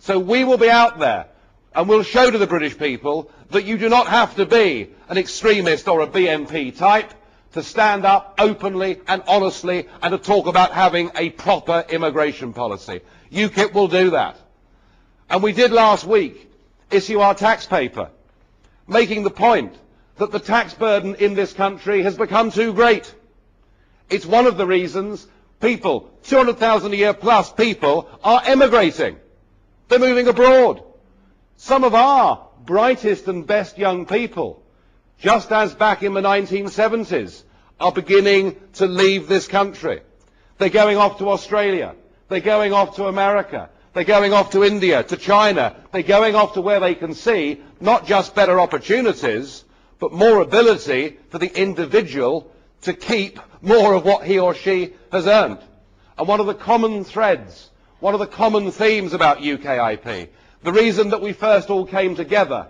So we will be out there and we'll show to the British people that you do not have to be an extremist or a BNP type to stand up openly and honestly and to talk about having a proper immigration policy. UKIP will do that. And we did last week issue our tax paper, making the point that the tax burden in this country has become too great. It's one of the reasons people, 200,000 a year plus people, are emigrating. They're moving abroad. Some of our brightest and best young people, just as back in the 1970s, are beginning to leave this country. They're going off to Australia. They're going off to America. They're going off to India, to China. They're going off to where they can see not just better opportunities, but more ability for the individual to keep more of what he or she has earned. And one of the common threads, one of the common themes about UKIP, the reason that we first all came together,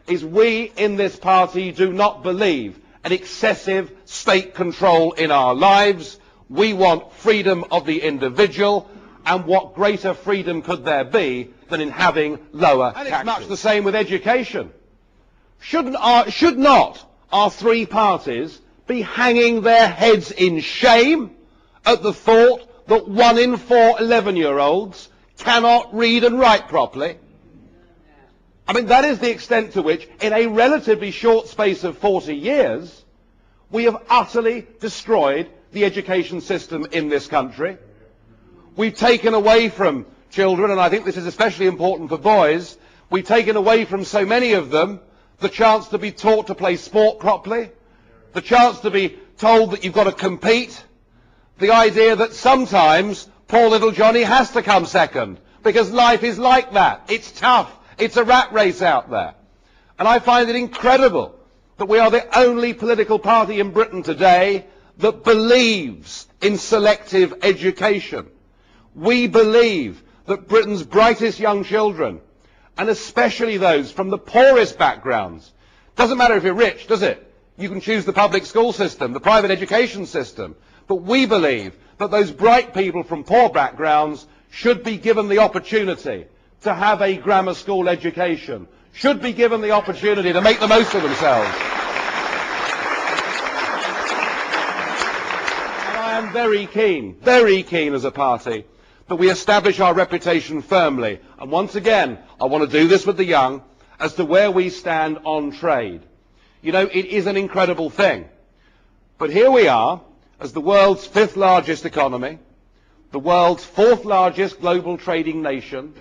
is we in this party do not believe in excessive state control in our lives. We want freedom of the individual, and what greater freedom could there be than in having lower taxes? It's much the same with education. Should not our three parties be hanging their heads in shame at the thought that 1 in 4 11-year-olds cannot read and write properly? I mean, that is the extent to which, in a relatively short space of 40 years, we have utterly destroyed the education system in this country. We've taken away from children, and I think this is especially important for boys, we've taken away from so many of them the chance to be taught to play sport properly, the chance to be told that you've got to compete, the idea that sometimes poor little Johnny has to come second, because life is like that. It's tough. It's a rat race out there. And I find it incredible that we are the only political party in Britain today that believes in selective education. We believe that Britain's brightest young children, and especially those from the poorest backgrounds, doesn't matter if you're rich, does it? You can choose the public school system, the private education system. But we believe that those bright people from poor backgrounds should be given the opportunity to have a grammar school education, should be given the opportunity to make the most of themselves. And I am very keen as a party, that we establish our reputation firmly. And once again, I want to do this with the young, as to where we stand on trade. You know, it is an incredible thing. But here we are, as the world's 5th largest economy, the world's 4th largest global trading nation,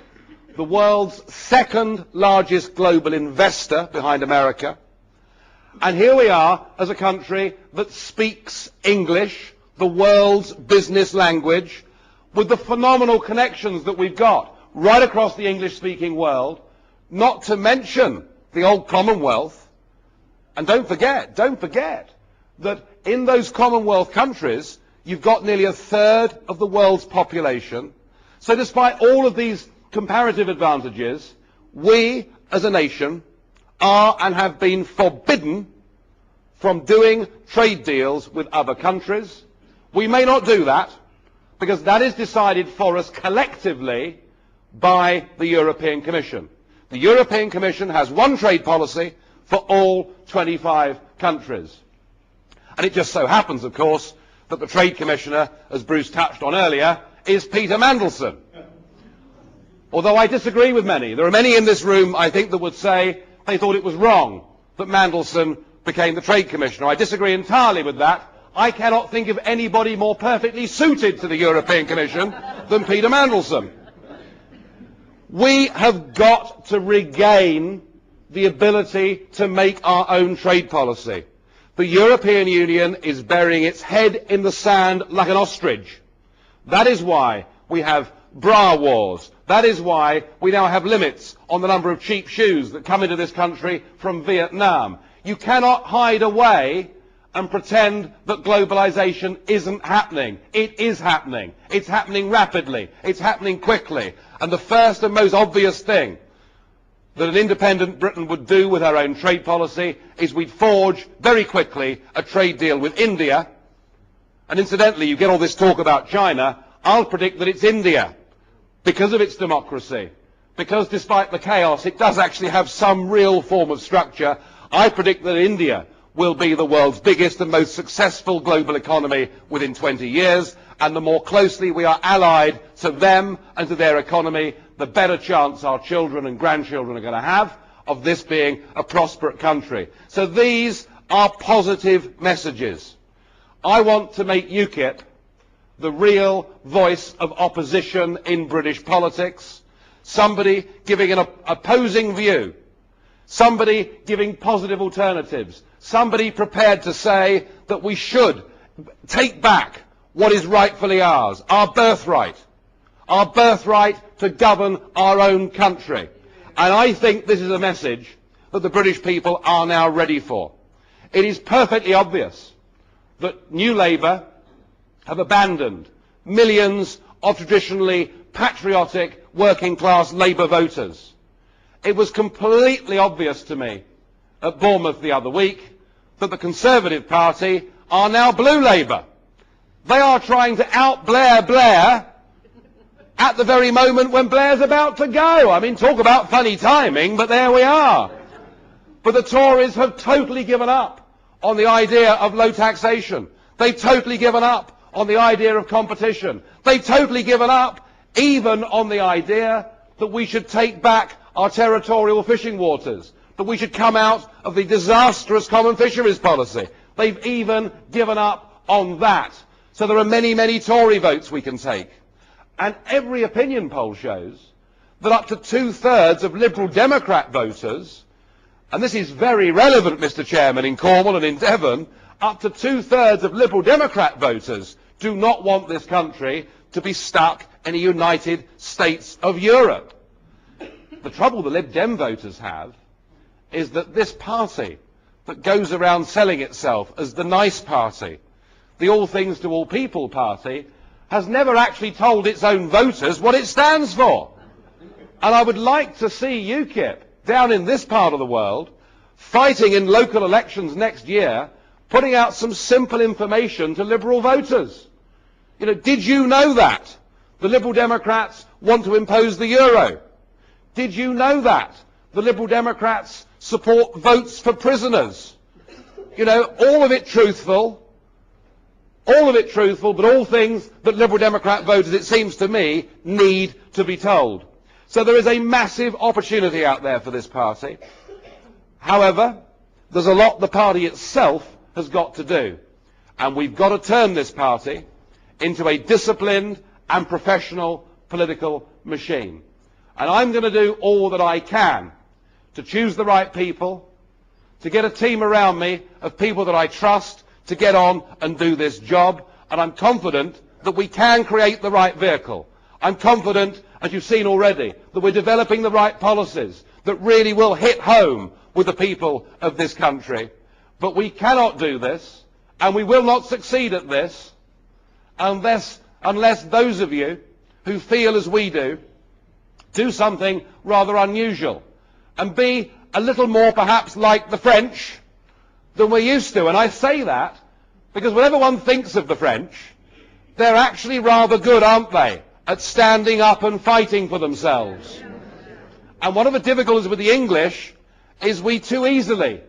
the world's 2nd largest global investor behind America. And here we are as a country that speaks English, the world's business language, with the phenomenal connections that we've got right across the English-speaking world, not to mention the old Commonwealth. And don't forget that in those Commonwealth countries, you've got nearly 1/3 of the world's population. So despite all of these comparative advantages, we as a nation are and have been forbidden from doing trade deals with other countries. We may not do that, because that is decided for us collectively by the European Commission. The European Commission has one trade policy for all 25 countries. And it just so happens, of course, that the Trade Commissioner, as Bruce touched on earlier, is Peter Mandelson. Although I disagree with many. There are many in this room, I think, that would say they thought it was wrong that Mandelson became the Trade Commissioner. I disagree entirely with that. I cannot think of anybody more perfectly suited to the European Commission than Peter Mandelson. We have got to regain the ability to make our own trade policy. The European Union is burying its head in the sand like an ostrich. That is why we have bra wars. That is why we now have limits on the number of cheap shoes that come into this country from Vietnam. You cannot hide away and pretend that globalization isn't happening. It is happening. It's happening rapidly. It's happening quickly. And the first and most obvious thing that an independent Britain would do with our own trade policy is we'd forge very quickly a trade deal with India. And incidentally, you get all this talk about China. I'll predict that it's India, because of its democracy, because despite the chaos, it does actually have some real form of structure. I predict that India will be the world's biggest and most successful global economy within 20 years, and the more closely we are allied to them and to their economy, the better chance our children and grandchildren are going to have of this being a prosperous country. So these are positive messages. I want to make UKIP the real voice of opposition in British politics, somebody giving an opposing view, somebody giving positive alternatives, somebody prepared to say that we should take back what is rightfully ours, our birthright to govern our own country. And I think this is a message that the British people are now ready for. It is perfectly obvious that New Labour have abandoned millions of traditionally patriotic working class Labour voters. It was completely obvious to me at Bournemouth the other week that the Conservative Party are now Blue Labour. They are trying to out-Blair Blair at the very moment when Blair's about to go. I mean, talk about funny timing, but there we are. But the Tories have totally given up on the idea of low taxation. They've totally given up on the idea of competition. They've totally given up even on the idea that we should take back our territorial fishing waters, that we should come out of the disastrous common fisheries policy. They've even given up on that. So there are many, many Tory votes we can take. And every opinion poll shows that up to 2/3 of Liberal Democrat voters, and this is very relevant, Mr. Chairman, in Cornwall and in Devon, up to 2/3 of Liberal Democrat voters do not want this country to be stuck in a United States of Europe. The trouble the Lib Dem voters have is that this party that goes around selling itself as the nice party, the all things to all people party, has never actually told its own voters what it stands for. And I would like to see UKIP down in this part of the world fighting in local elections next year, putting out some simple information to Liberal voters. You know, did you know that the Liberal Democrats want to impose the euro? Did you know that the Liberal Democrats support votes for prisoners? You know, all of it truthful, but all things that Liberal Democrat voters, it seems to me, need to be told. So there is a massive opportunity out there for this party. However, there's a lot the party itself has got to do. And we've got to turn this party into a disciplined and professional political machine. And I'm going to do all that I can to choose the right people, to get a team around me of people that I trust to get on and do this job. And I'm confident that we can create the right vehicle. I'm confident, as you've seen already, that we're developing the right policies that really will hit home with the people of this country. But we cannot do this, and we will not succeed at this, unless those of you who feel as we do something rather unusual and be a little more perhaps like the French than we're used to. And I say that because whenever one thinks of the French, they're actually rather good, aren't they, at standing up and fighting for themselves. And one of the difficulties with the English is we too easily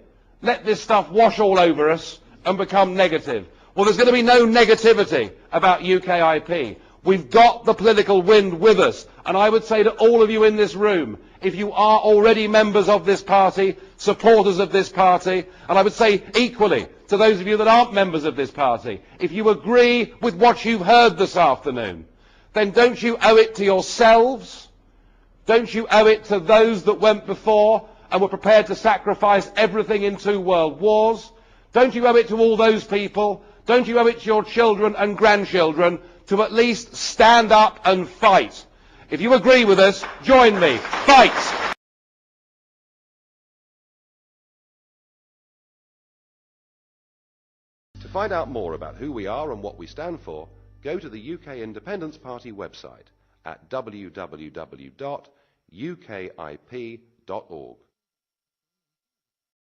let this stuff wash all over us and become negative. Well, there's going to be no negativity about UKIP. We've got the political wind with us. And I would say to all of you in this room, if you are already members of this party, supporters of this party, and I would say equally to those of you that aren't members of this party, if you agree with what you've heard this afternoon, then don't you owe it to yourselves? Don't you owe it to those that went before and were prepared to sacrifice everything in 2 world wars? Don't you owe it to all those people? Don't you owe it to your children and grandchildren to at least stand up and fight? If you agree with us, join me. Fight! To find out more about who we are and what we stand for, go to the UK Independence Party website at www.ukip.org.